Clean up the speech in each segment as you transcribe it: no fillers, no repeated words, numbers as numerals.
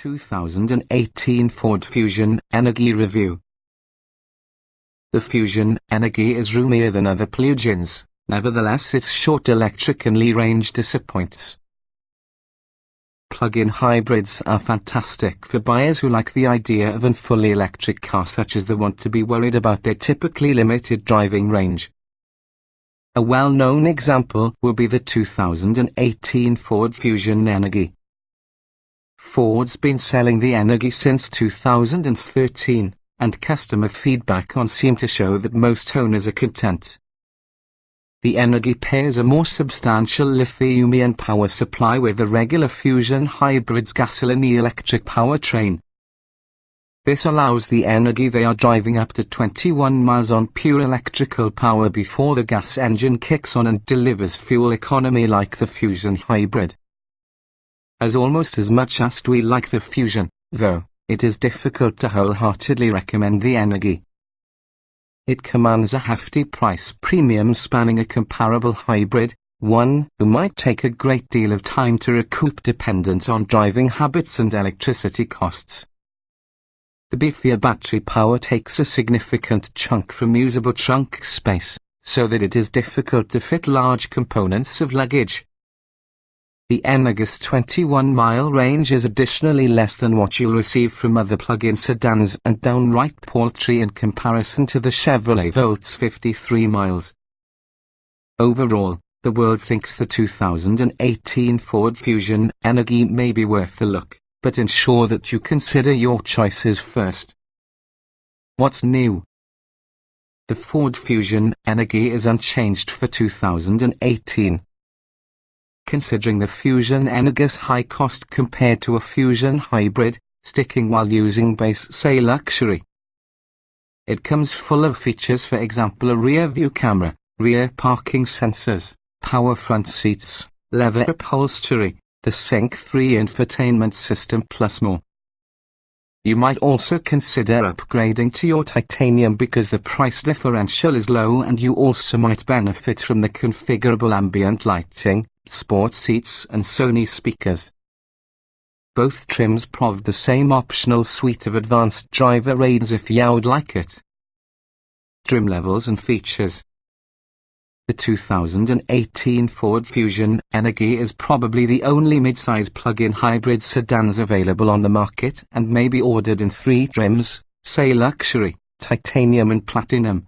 2018 Ford Fusion Energi Review. The Fusion Energi is roomier than other plug-ins, nevertheless its short electrically range disappoints. Plug-in hybrids are fantastic for buyers who like the idea of a fully electric car, such as the want to be worried about their typically limited driving range. A well-known example will be the 2018 Ford Fusion Energi. Ford's been selling the Energi since 2013, and customer feedback on seems to show that most owners are content. The Energi pairs a more substantial lithium-ion power supply with the regular Fusion hybrid's gasoline-electric powertrain. This allows the Energi they are driving up to 21 miles on pure electrical power before the gas engine kicks on and delivers fuel economy like the Fusion hybrid. Almost as much as we like the Fusion, though, it is difficult to wholeheartedly recommend the Energi. It commands a hefty price premium spanning a comparable hybrid, one who might take a great deal of time to recoup dependent on driving habits and electricity costs. The beefier battery power takes a significant chunk from usable trunk space, so that it is difficult to fit large components of luggage. The Energi's 21-mile range is additionally less than what you'll receive from other plug-in sedans and downright paltry in comparison to the Chevrolet Volt's 53 miles. Overall, the world thinks the 2018 Ford Fusion Energi may be worth a look, but ensure that you consider your choices first. What's new? The Ford Fusion Energi is unchanged for 2018. Considering the Fusion Energi's high cost compared to a Fusion hybrid, sticking while using base say luxury. It comes full of features, for example a rear view camera, rear parking sensors, power front seats, leather upholstery, the Sync 3 infotainment system plus more. You might also consider upgrading to your titanium because the price differential is low, and you also might benefit from the configurable ambient lighting, sport seats and Sony speakers. Both trims provide the same optional suite of advanced driver aids if you would like it. Trim levels and features. The 2018 Ford Fusion Energi is probably the only mid-size plug-in hybrid sedans available on the market and may be ordered in 3 trims, say luxury, titanium and platinum.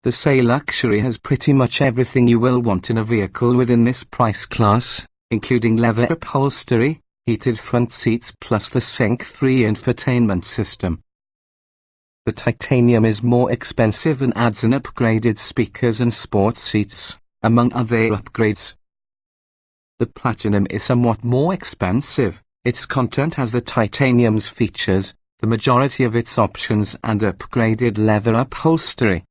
The say luxury has pretty much everything you will want in a vehicle within this price class, including leather upholstery, heated front seats plus the Sync 3 infotainment system. The titanium is more expensive and adds an upgraded speakers and sport seats, among other upgrades. The platinum is somewhat more expensive. Its content has the titanium's features, the majority of its options and upgraded leather upholstery.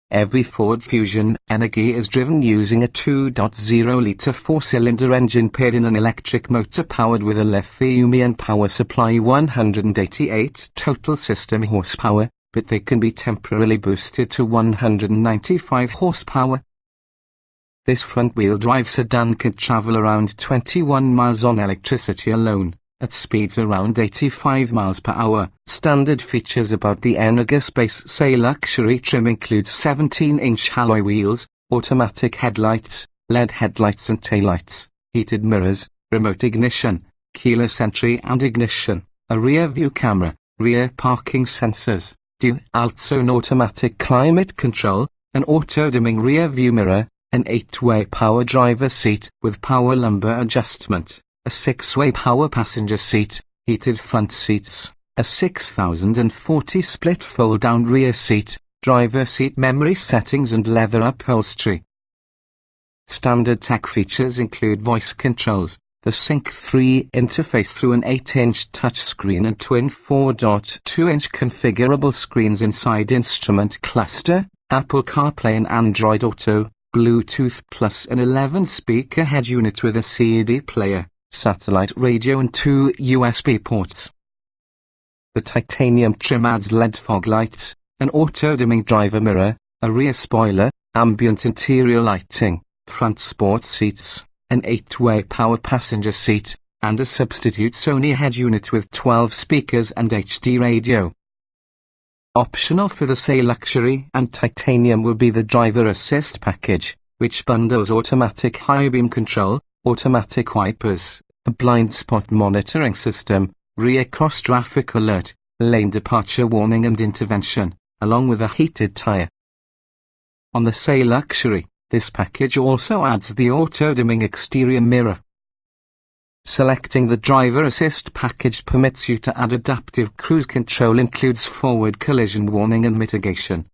Every Ford Fusion Energi is driven using a 2.0-litre 4-cylinder engine paired in an electric motor powered with a lithium-ion power supply, 188 total system horsepower, but they can be temporarily boosted to 195 horsepower. This front-wheel drive sedan can travel around 21 miles on electricity alone, at speeds around 85 miles per hour. Standard features about the Energi's base say luxury trim includes 17-inch alloy wheels, automatic headlights, LED headlights and taillights, heated mirrors, remote ignition, keyless entry and ignition, a rear view camera, rear parking sensors, dual-zone automatic climate control, an auto-dimming rear view mirror, an 8-way power driver seat with power lumbar adjustment, a 6-way power passenger seat, heated front seats, a 6040 split fold-down rear seat, driver seat memory settings and leather upholstery. Standard tech features include voice controls, the Sync 3 interface through an 8-inch touchscreen and twin 4.2-inch configurable screens inside instrument cluster, Apple CarPlay and Android Auto, Bluetooth plus an 11-speaker head unit with a CD player, satellite radio and 2 USB ports. The titanium trim adds LED fog lights, an auto-dimming driver mirror, a rear spoiler, ambient interior lighting, front sport seats, an 8-way power passenger seat, and a substitute Sony head unit with 12 speakers and HD radio. Optional for the SE Luxury and Titanium will be the Driver Assist package, which bundles automatic high beam control, automatic wipers, a blind spot monitoring system, rear cross-traffic alert, lane departure warning and intervention, along with a heated tire. On the SE Luxury, this package also adds the auto-dimming exterior mirror. Selecting the Driver Assist package permits you to add adaptive cruise control, includes forward collision warning and mitigation.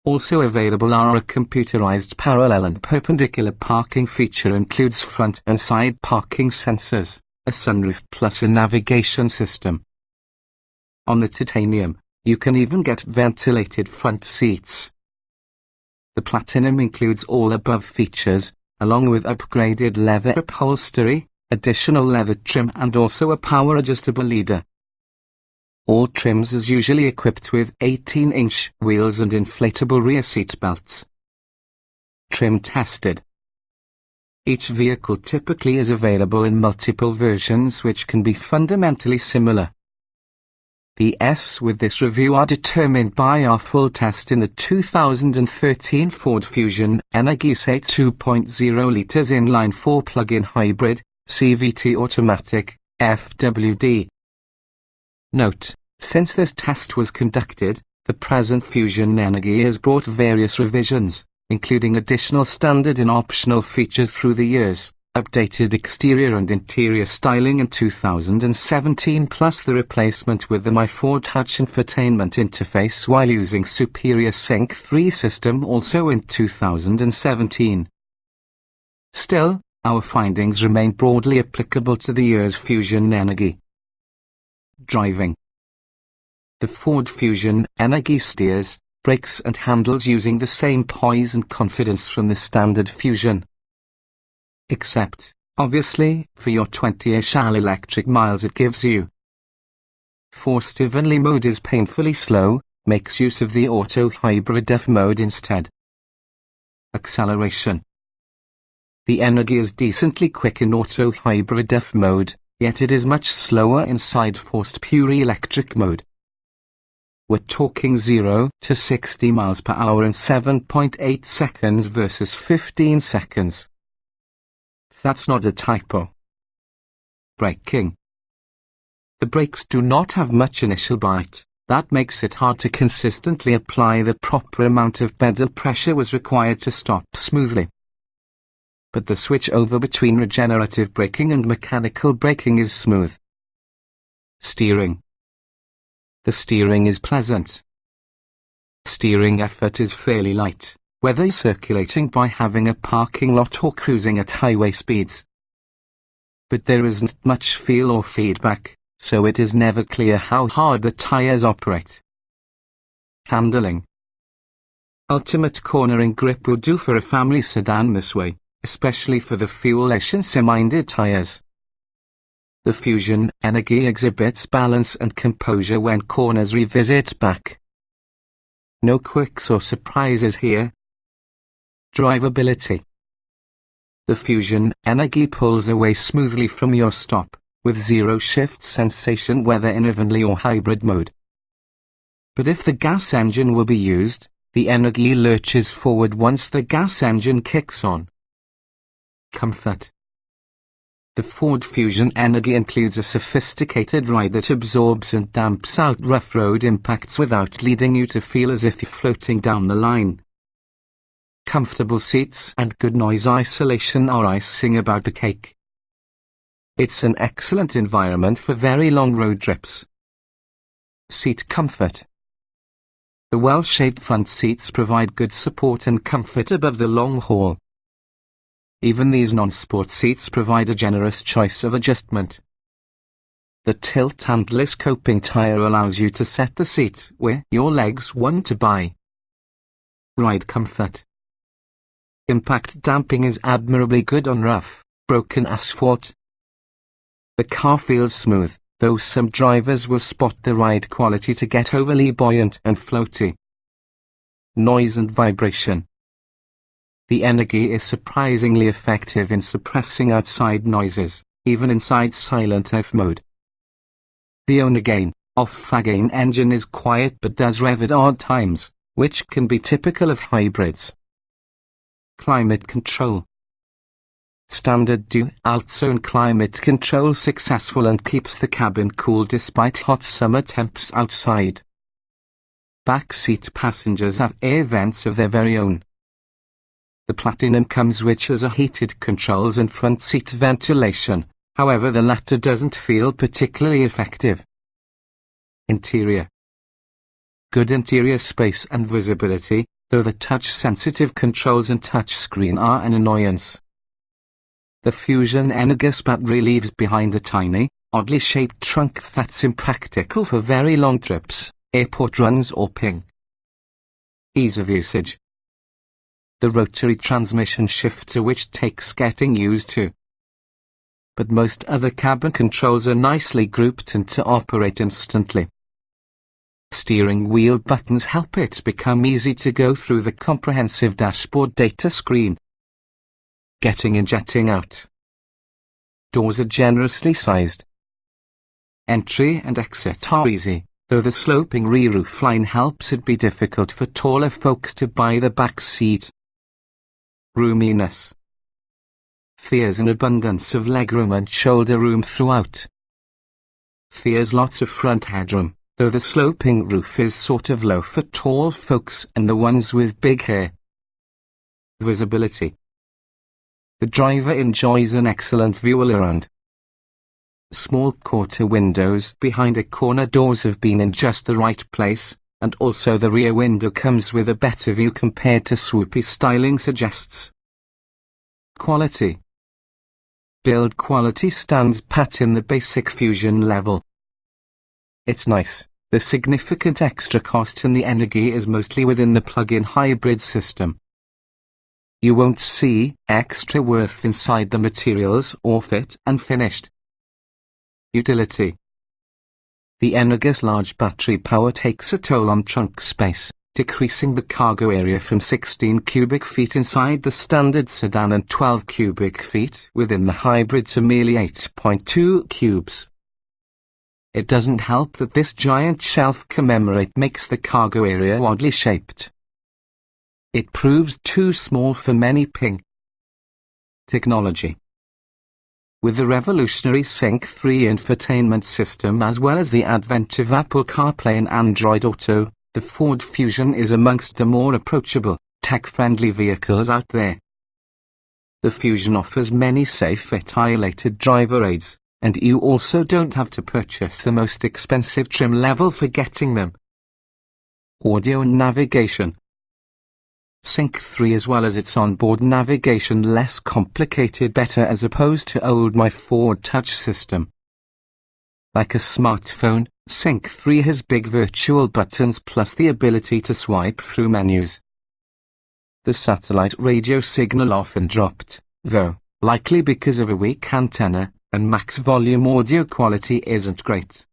Also available are a computerized parallel and perpendicular parking feature, includes front and side parking sensors, a sunroof plus a navigation system. On the Titanium, you can even get ventilated front seats. The Platinum includes all above features, along with upgraded leather upholstery, additional leather trim and also a power-adjustable leader. All trims is usually equipped with 18-inch wheels and inflatable rear seat belts. Trim tested. Each vehicle typically is available in multiple versions which can be fundamentally similar. The S with this review are determined by our full test in the 2013 Ford Fusion Energi 2.0 liters inline-4 plug-in hybrid, CVT automatic, FWD. Note: since this test was conducted, the present Fusion Energi has brought various revisions, including additional standard and optional features through the years, updated exterior and interior styling in 2017, plus the replacement with the My Ford Touch infotainment interface while using superior Sync 3 system also in 2017. Still, our findings remain broadly applicable to the year's Fusion Energi. Driving. The Ford Fusion Energi steers, brakes and handles using the same poise and confidence from the standard Fusion. Except, obviously, for your 20-ish all-electric miles it gives you. Forced evenly mode is painfully slow, makes use of the auto hybrid F mode instead. Acceleration. The Energi is decently quick in auto hybrid F mode, yet it is much slower inside forced pure electric mode. We're talking 0 to 60 miles per hour in 7.8 seconds versus 15 seconds. That's not a typo. Braking. The brakes do not have much initial bite. That makes it hard to consistently apply the proper amount of pedal pressure was required to stop smoothly. But the switch over between regenerative braking and mechanical braking is smooth. Steering. The steering is pleasant. Steering effort is fairly light, whether circulating by having a parking lot or cruising at highway speeds. But there isn't much feel or feedback, so it is never clear how hard the tires operate. Handling. Ultimate cornering grip will do for a family sedan this way, especially for the fuel-efficiency-minded tires. The Fusion Energi exhibits balance and composure when corners revisit back. No quirks or surprises here. Driveability. The Fusion Energi pulls away smoothly from your stop, with zero shift sensation whether in evenly or hybrid mode. But if the gas engine will be used, the Energi lurches forward once the gas engine kicks on. Comfort. The Ford Fusion Energi includes a sophisticated ride that absorbs and damps out rough road impacts without leading you to feel as if you're floating down the line. Comfortable seats and good noise isolation are icing about the cake. It's an excellent environment for very long road trips. Seat comfort. The well-shaped front seats provide good support and comfort above the long haul. Even these non-sport seats provide a generous choice of adjustment. The tilt handless coping tire allows you to set the seat where your legs want to be. Ride comfort. Impact damping is admirably good on rough, broken asphalt. The car feels smooth, though some drivers will spot the ride quality to get overly buoyant and floaty. Noise and vibration. The Energi is surprisingly effective in suppressing outside noises, even inside silent off mode. The on-again, off-again engine is quiet but does rev at odd times, which can be typical of hybrids. Climate control. Standard dual zone climate control successful and keeps the cabin cool despite hot summer temps outside. Backseat passengers have air vents of their very own. The Platinum comes which has a heated controls and front seat ventilation, however the latter doesn't feel particularly effective. Interior. Good interior space and visibility, though the touch-sensitive controls and touchscreen are an annoyance. The Fusion Energi battery leaves behind a tiny, oddly shaped trunk that's impractical for very long trips, airport runs or ping. Ease of usage. The rotary transmission shifter which takes getting used to. But most other cabin controls are nicely grouped and to operate instantly. Steering wheel buttons help it become easy to go through the comprehensive dashboard data screen. Getting and jetting out. Doors are generously sized. Entry and exit are easy, though the sloping rear roof line helps it be difficult for taller folks to buy the back seat. Roominess. There's an abundance of legroom and shoulder room throughout. There's lots of front headroom, though the sloping roof is sort of low for tall folks and the ones with big hair. Visibility. The driver enjoys an excellent view all around. Small quarter windows behind the corner doors have been in just the right place, and also the rear window comes with a better view compared to swoopy styling suggests. Quality. Build quality stands pat in the basic Fusion level. It's nice. The significant extra cost in the Energi is mostly within the plug-in hybrid system. You won't see extra worth inside the materials or fit and finished. Utility. The Energi's large battery power takes a toll on trunk space, decreasing the cargo area from 16 cubic feet inside the standard sedan and 12 cubic feet within the hybrid to merely 8.2 cubes. It doesn't help that this giant shelf commemorate makes the cargo area oddly shaped. It proves too small for many ping. Technology. With the revolutionary Sync 3 infotainment system as well as the advent of Apple CarPlay and Android Auto, the Ford Fusion is amongst the more approachable, tech-friendly vehicles out there. The Fusion offers many safe yet highlighted driver aids, and you also don't have to purchase the most expensive trim level for getting them. Audio and navigation. Sync 3 as well as its onboard navigation less complicated better as opposed to old My Ford Touch system. Like a smartphone, Sync 3 has big virtual buttons plus the ability to swipe through menus. The satellite radio signal often dropped, though, likely because of a weak antenna, and max volume audio quality isn't great.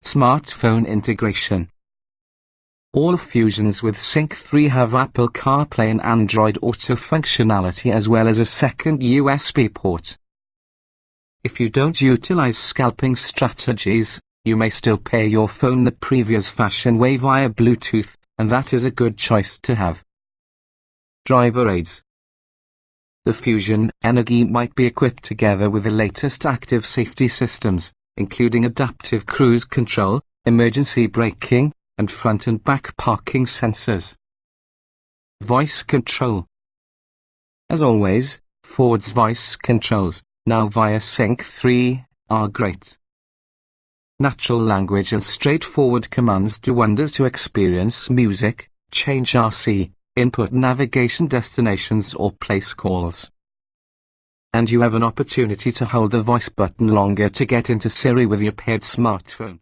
Smartphone integration. All Fusions with Sync 3 have Apple CarPlay and Android Auto functionality as well as a second USB port. If you don't utilize scalping strategies, you may still pair your phone the previous fashion way via Bluetooth, and that is a good choice to have. Driver aids. The Fusion Energi might be equipped together with the latest active safety systems, including adaptive cruise control, emergency braking, and front and back parking sensors. Voice control. As always, Ford's voice controls, now via Sync 3, are great. Natural language and straightforward commands do wonders to experience music, change RC, input navigation destinations or place calls. And you have an opportunity to hold the voice button longer to get into Siri with your paired smartphone.